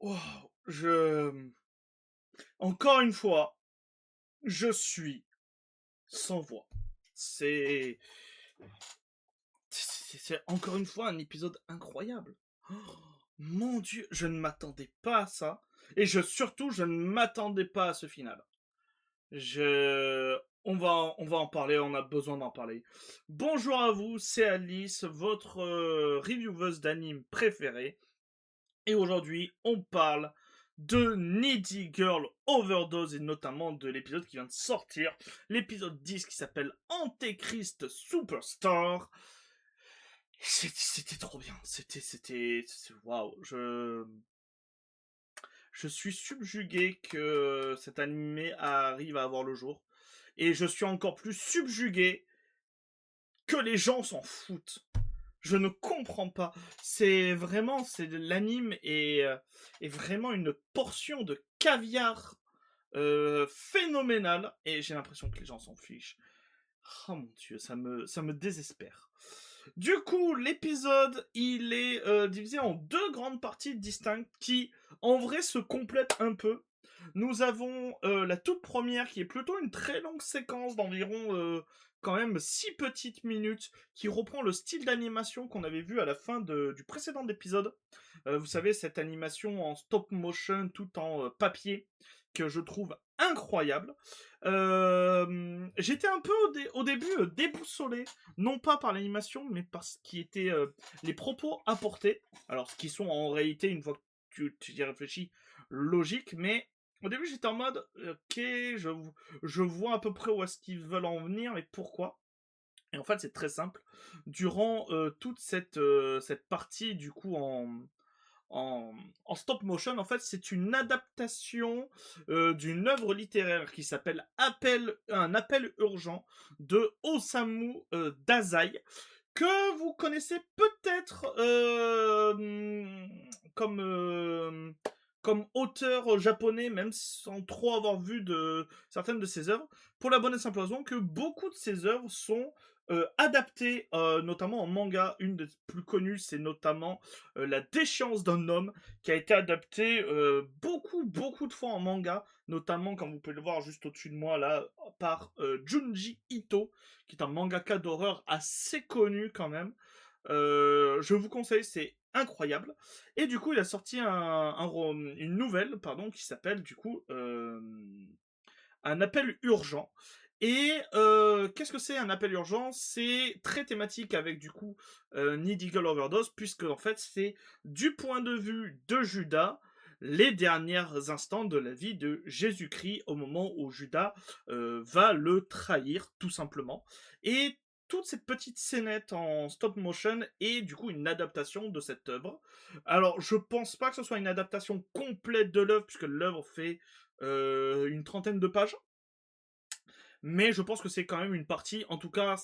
Waouh, encore une fois, je suis sans voix. C'est... c'est encore une fois un épisode incroyable. Oh, mon Dieu, je ne m'attendais pas à ça. Et surtout, je ne m'attendais pas à ce final. Je... on va en parler, on a besoin d'en parler. Bonjour à vous, c'est Alice, votre revieweuse d'anime préférée. Et aujourd'hui, on parle de Needy Girl Overdose et notamment de l'épisode qui vient de sortir, l'épisode 10 qui s'appelle Antéchrist Superstar. C'était trop bien, waouh, je suis subjugué que cet animé arrive à avoir le jour et je suis encore plus subjugué que les gens s'en foutent. Je ne comprends pas. L'anime est vraiment une portion de caviar phénoménale et j'ai l'impression que les gens s'en fichent. Oh mon dieu, ça me désespère. Du coup, l'épisode, il est divisé en deux grandes parties distinctes qui, en vrai, se complètent un peu. Nous avons la toute première qui est plutôt une très longue séquence d'environ quand même 6 petites minutes qui reprend le style d'animation qu'on avait vu à la fin du précédent épisode. Vous savez, cette animation en stop motion tout en papier que je trouve incroyable. J'étais un peu au début déboussolé, non pas par l'animation, mais par ce qui était les propos apportés. Alors, ce qui sont en réalité, une fois que tu y réfléchis, logique, mais au début j'étais en mode, ok, je vois à peu près où est-ce qu'ils veulent en venir, mais pourquoi. Et en fait, c'est très simple. Durant toute cette partie, du coup, en, en stop motion, en fait, c'est une adaptation d'une œuvre littéraire qui s'appelle Un appel urgent de Osamu Dazai, que vous connaissez peut-être comme, comme auteur japonais, même sans trop avoir vu de certaines de ses œuvres, pour la bonne et simple raison que beaucoup de ses œuvres sont adaptées, notamment en manga. Une des plus connues, c'est notamment La déchéance d'un homme, qui a été adaptée beaucoup de fois en manga, notamment, comme vous pouvez le voir juste au-dessus de moi, là, par Junji Ito, qui est un mangaka d'horreur assez connu quand même. Je vous conseille, c'est incroyable. Et du coup, il a sorti une nouvelle, pardon, qui s'appelle du coup Un appel urgent. Et qu'est-ce que c'est un appel urgent? C'est très thématique avec du coup Needy Girl Overdose, puisque en fait c'est du point de vue de Judas, les derniers instants de la vie de Jésus-Christ au moment où Judas va le trahir tout simplement. Et toute cette petite scénette en stop motion est du coup une adaptation de cette œuvre. Alors je pense pas que ce soit une adaptation complète de l'œuvre, puisque l'œuvre fait une trentaine de pages. Mais je pense que c'est quand même une partie, en tout cas,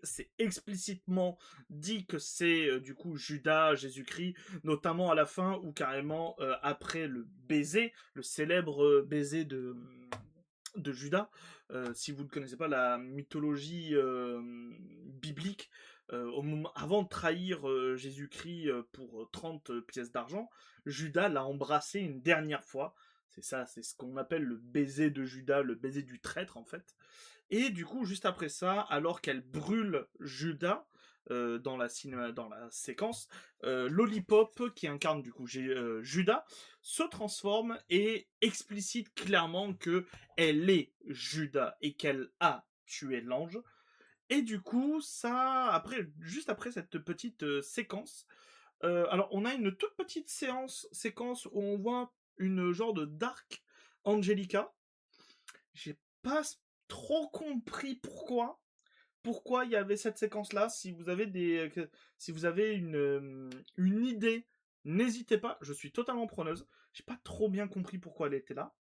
c'est explicitement dit que c'est du coup Judas, Jésus-Christ, notamment à la fin ou carrément après le baiser, le célèbre baiser de Judas. Si vous ne connaissez pas la mythologie biblique, avant de trahir Jésus-Christ pour 30 pièces d'argent, Judas l'a embrassé une dernière fois. C'est ça, c'est ce qu'on appelle le baiser de Judas, le baiser du traître en fait. Et du coup, juste après ça, alors qu'elle brûle Judas dans la séquence, Lollipop, qui incarne du coup Judas, se transforme et explicite clairement que elle est Judas et qu'elle a tué l'ange. Et du coup, juste après cette petite séquence, alors on a une toute petite séquence où on voit une genre de Dark Angelica. J'ai pas trop compris pourquoi il y avait cette séquence-là. Si vous avez une idée, n'hésitez pas. Je suis totalement preneuse. J'ai pas trop bien compris pourquoi elle était là.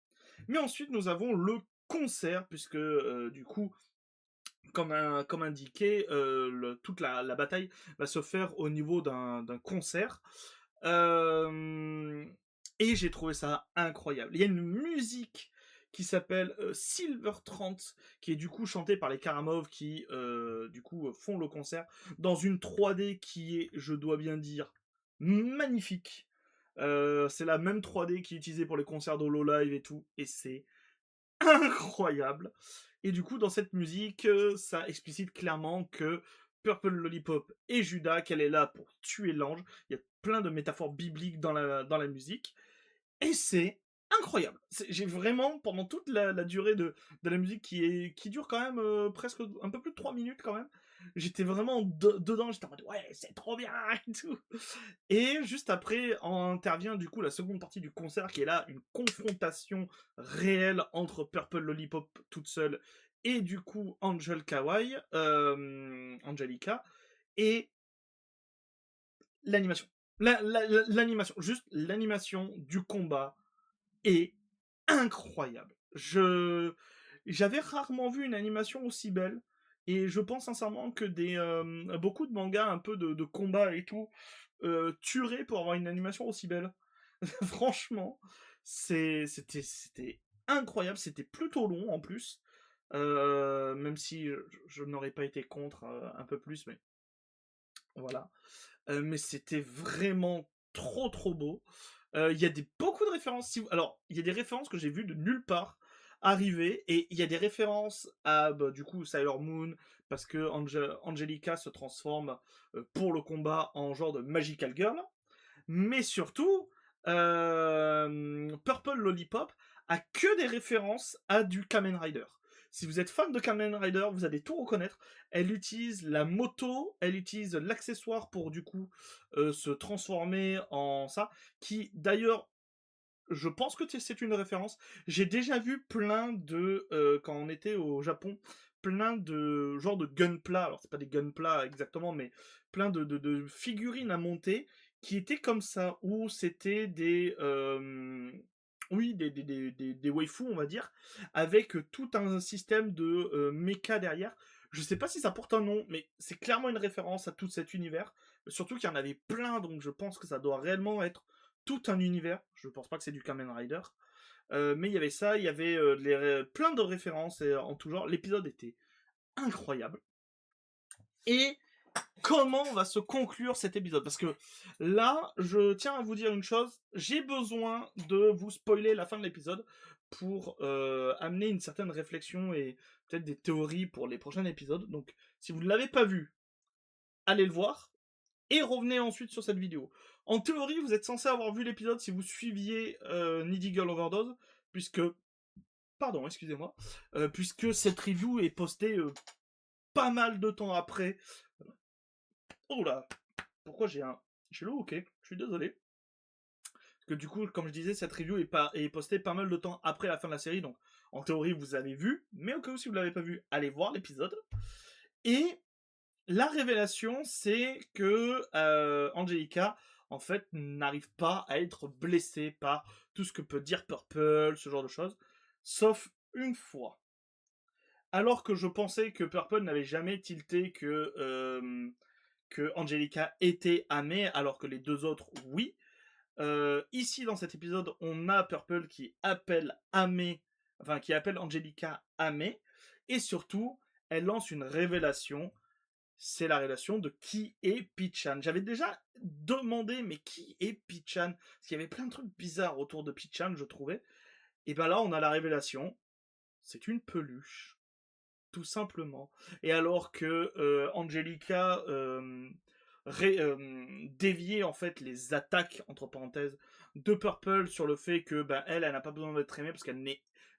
Mais ensuite, nous avons le concert, puisque du coup, comme indiqué, toute la bataille va se faire au niveau d'un concert. Euh, et j'ai trouvé ça incroyable. Il y a une musique qui s'appelle Silver 30, qui est du coup chantée par les Karamov qui du coup font le concert dans une 3D qui est, je dois bien dire, magnifique. C'est la même 3D qui est utilisée pour les concerts d'Hololive et tout, et c'est incroyable. Et du coup, dans cette musique, ça explicite clairement que Purple Lollipop et Judas, qu'elle est là pour tuer l'ange. Il y a plein de métaphores bibliques dans la musique. Et c'est incroyable. J'ai vraiment, pendant toute la durée de la musique qui dure quand même presque un peu plus de 3 minutes quand même, j'étais vraiment dedans, j'étais en mode ouais, c'est trop bien et tout. Et juste après, intervient du coup la seconde partie du concert qui est là, une confrontation réelle entre Purple Lollipop toute seule et du coup Angelica, et l'animation. L'animation, juste l'animation du combat est incroyable. J'avais rarement vu une animation aussi belle. Et je pense sincèrement que beaucoup de mangas un peu de combat et tout tueraient pour avoir une animation aussi belle. Franchement, c'était incroyable. C'était plutôt long en plus. Même si je n'aurais pas été contre un peu plus, mais voilà. Mais c'était vraiment trop trop beau. Il y a beaucoup de références. Alors, il y a des références que j'ai vues de nulle part arriver, et il y a des références à bah, du coup Sailor Moon, parce que Angelica se transforme pour le combat en genre de Magical Girl, mais surtout Purple Lollipop a que des références à du Kamen Rider. Si vous êtes fan de Kamen Rider, vous allez tout reconnaître. Elle utilise la moto, elle utilise l'accessoire pour du coup se transformer en ça, qui d'ailleurs, je pense que c'est une référence. J'ai déjà vu plein de, quand on était au Japon, plein de genres de gunpla, alors c'est pas des gunpla exactement, mais plein de figurines à monter qui étaient comme ça, où c'était oui, des waifus, on va dire, avec tout un système de mecha derrière. Je sais pas si ça porte un nom, mais c'est clairement une référence à tout cet univers. Surtout qu'il y en avait plein, donc je pense que ça doit réellement être tout un univers. Je pense pas que c'est du Kamen Rider. Mais il y avait ça, il y avait plein de références en tout genre. L'épisode était incroyable. Et comment va se conclure cet épisode? Parce que là, je tiens à vous dire une chose, j'ai besoin de vous spoiler la fin de l'épisode pour amener une certaine réflexion et peut-être des théories pour les prochains épisodes. Donc, si vous ne l'avez pas vu, allez le voir et revenez ensuite sur cette vidéo. En théorie, vous êtes censé avoir vu l'épisode si vous suiviez Needy Girl Overdose, puisque... Pardon, excusez-moi. Puisque cette review est postée pas mal de temps après. Oh là, pourquoi j'ai le ok, je suis désolé. Parce que du coup, comme je disais, cette review est postée pas mal de temps après la fin de la série, donc en théorie, vous avez vu, mais au cas où si vous l'avez pas vu, allez voir l'épisode. Et la révélation, c'est que Angelica, en fait, n'arrive pas à être blessée par tout ce que peut dire Purple, ce genre de choses, sauf une fois. Alors que je pensais que Purple n'avait jamais tilté que Angelica était Amé, alors que les deux autres, oui. Ici, dans cet épisode, on a Purple qui appelle Amé, enfin, qui appelle Angelica Amé, et surtout, elle lance une révélation, c'est la révélation de qui est Pichan. J'avais déjà demandé, mais qui est Pichan? Parce qu'il y avait plein de trucs bizarres autour de Pichan, je trouvais. Et ben là, on a la révélation. C'est une peluche, tout simplement. Et alors que Angelica déviait en fait les attaques, entre parenthèses, de Purple sur le fait que ben, elle n'a pas besoin d'être aimée parce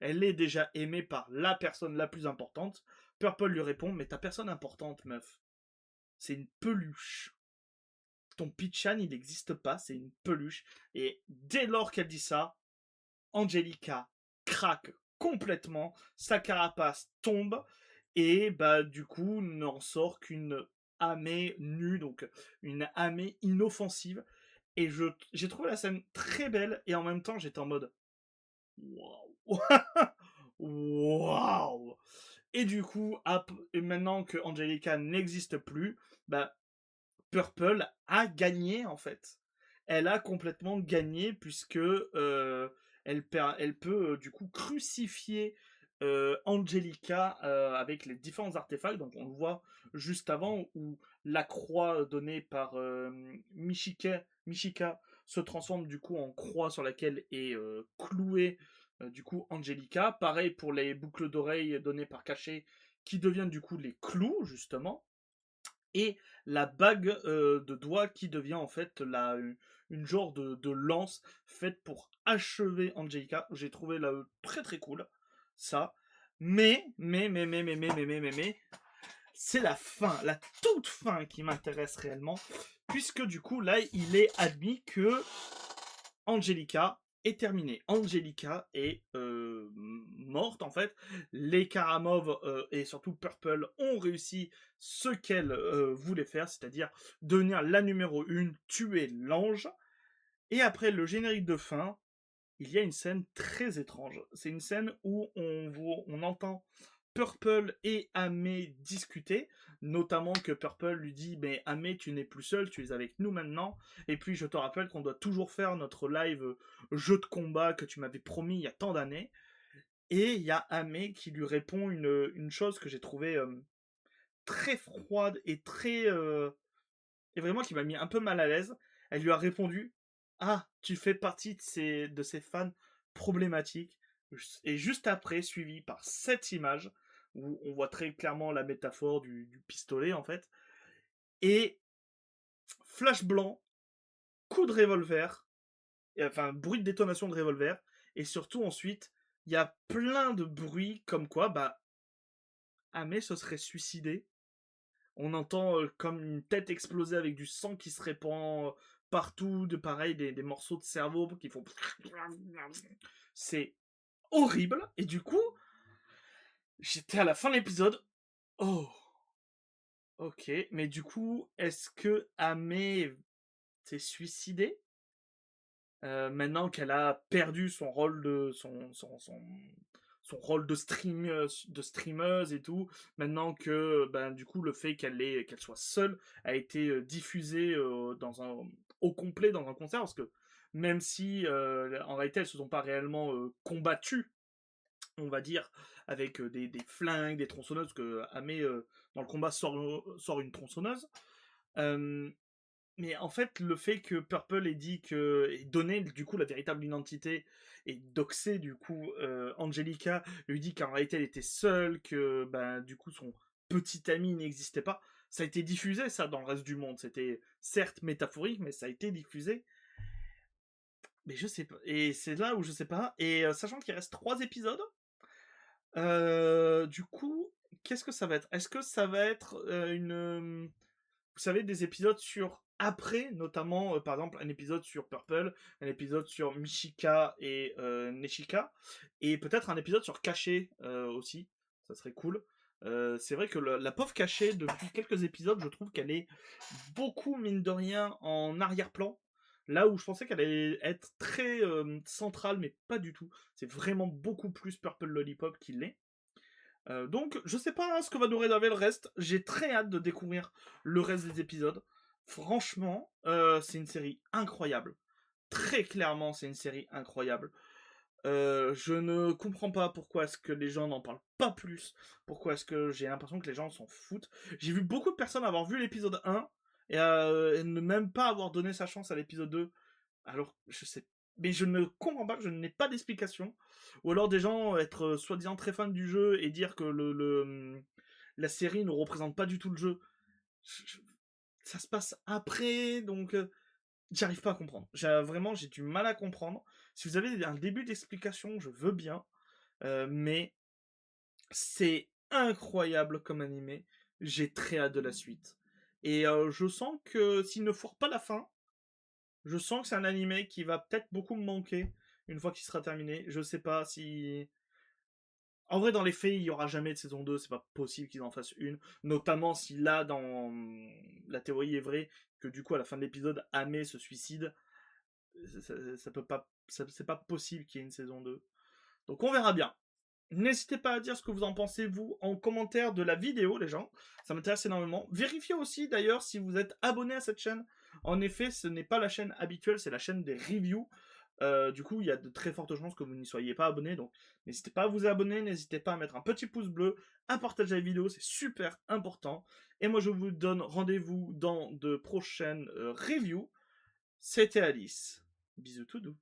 elle est déjà aimée par la personne la plus importante. Purple lui répond, mais ta personne importante, meuf, c'est une peluche. Ton Pichan, il n'existe pas, c'est une peluche. Et dès lors qu'elle dit ça, Angelica craque complètement, sa carapace tombe, et bah du coup n'en sort qu'une amée nue, donc une amée inoffensive. Et j'ai trouvé la scène très belle, et en même temps j'étais en mode waouh. Waouh. Et du coup, maintenant que Angelica n'existe plus, bah Purple a gagné en fait. Elle a complètement gagné puisque elle peut du coup crucifier Angelica avec les différents artefacts. Donc on le voit juste avant où la croix donnée par Michika se transforme du coup en croix sur laquelle est clouée du coup Angelica. Pareil pour les boucles d'oreilles données par Cachet qui deviennent du coup les clous justement. Et la bague de doigt qui devient en fait une genre de lance faite pour achever Angelica. J'ai trouvé là très très cool ça. Mais, c'est la fin, la toute fin qui m'intéresse réellement, puisque du coup là il est admis que Angelica est terminée. Angelica est morte en fait. Les Karamov et surtout Purple ont réussi ce qu'elles voulaient faire, c'est-à-dire devenir la numéro 1, tuer l'ange. Et après le générique de fin, il y a une scène très étrange. C'est une scène où on entend Purple et Amé discuter, notamment que Purple lui dit mais Amé, tu n'es plus seul, tu es avec nous maintenant, et puis je te rappelle qu'on doit toujours faire notre live jeu de combat que tu m'avais promis il y a tant d'années. Et il y a Amé qui lui répond une chose que j'ai trouvé très froide et très et vraiment qui m'a mis un peu mal à l'aise. Elle lui a répondu: ah, tu fais partie de ces fans problématiques. Et juste après, suivi par cette image, où on voit très clairement la métaphore du pistolet, en fait. Et flash blanc, coup de revolver, enfin, bruit de détonation de revolver. Et surtout, ensuite, il y a plein de bruits comme quoi, bah, Amé se serait suicidé. On entend comme une tête exploser avec du sang qui se répand partout, de pareil, des morceaux de cerveau qui font... C'est horrible. Et du coup, j'étais à la fin de l'épisode. Oh, ok. Mais du coup, est-ce que Amé s'est suicidée maintenant qu'elle a perdu son rôle son rôle de streameuse et tout, maintenant que ben, du coup le fait qu'elle soit seule a été diffusé au complet dans un concert, parce que même si en réalité elles se sont pas réellement combattues, on va dire, avec des flingues, des tronçonneuses, que Amé dans le combat sort une tronçonneuse. Euh, mais en fait, le fait que Purple ait dit que ait donné du coup la véritable identité et doxé du coup Angelica, lui dit qu'en réalité elle était seule, que ben du coup son petit ami n'existait pas. Ça a été diffusé ça dans le reste du monde. C'était certes métaphorique, mais ça a été diffusé. Mais je sais pas. Et c'est là où je sais pas. Et sachant qu'il reste 3 épisodes, du coup, qu'est-ce que ça va être? Est-ce que ça va être vous savez, des épisodes sur après, notamment par exemple un épisode sur Purple, un épisode sur Michika et Neshika, et peut-être un épisode sur Caché aussi, ça serait cool. C'est vrai que la pauvre Caché, depuis quelques épisodes, je trouve qu'elle est beaucoup, mine de rien, en arrière-plan. Là où je pensais qu'elle allait être très centrale, mais pas du tout. C'est vraiment beaucoup plus Purple Lollipop qu'il l'est. Donc, je sais pas ce que va nous réserver le reste. J'ai très hâte de découvrir le reste des épisodes. Franchement, c'est une série incroyable. Très clairement, c'est une série incroyable. Je ne comprends pas pourquoi est-ce que les gens n'en parlent pas plus. Pourquoi est-ce que j'ai l'impression que les gens s'en foutent. J'ai vu beaucoup de personnes avoir vu l'épisode 1 et ne même pas avoir donné sa chance à l'épisode 2. Alors, je sais. Mais je ne comprends pas, je n'ai pas d'explication. Ou alors des gens être soi-disant très fans du jeu et dire que la série ne représente pas du tout le jeu. Ça se passe après, donc j'arrive pas à comprendre. Vraiment, j'ai du mal à comprendre. Si vous avez un début d'explication, je veux bien. Mais c'est incroyable comme animé. J'ai très hâte de la suite. Et je sens que s'il ne foire pas la fin, je sens que c'est un animé qui va peut-être beaucoup me manquer une fois qu'il sera terminé. Je sais pas si... En vrai, dans les faits, il y aura jamais de saison 2, c'est pas possible qu'ils en fassent une. Notamment si là, dans la théorie est vraie, que du coup, à la fin de l'épisode, Amé se suicide. Ça peut pas... C'est pas possible qu'il y ait une saison 2. Donc on verra bien. N'hésitez pas à dire ce que vous en pensez, vous, en commentaire de la vidéo, les gens. Ça m'intéresse énormément. Vérifiez aussi, d'ailleurs, si vous êtes abonné à cette chaîne. En effet, ce n'est pas la chaîne habituelle, c'est la chaîne des reviews. Du coup, il y a de très fortes chances que vous n'y soyez pas abonné. Donc, n'hésitez pas à vous abonner, n'hésitez pas à mettre un petit pouce bleu, à partager la vidéo, c'est super important. Et moi, je vous donne rendez-vous dans de prochaines reviews. c'était Alice. Bisous tout doux.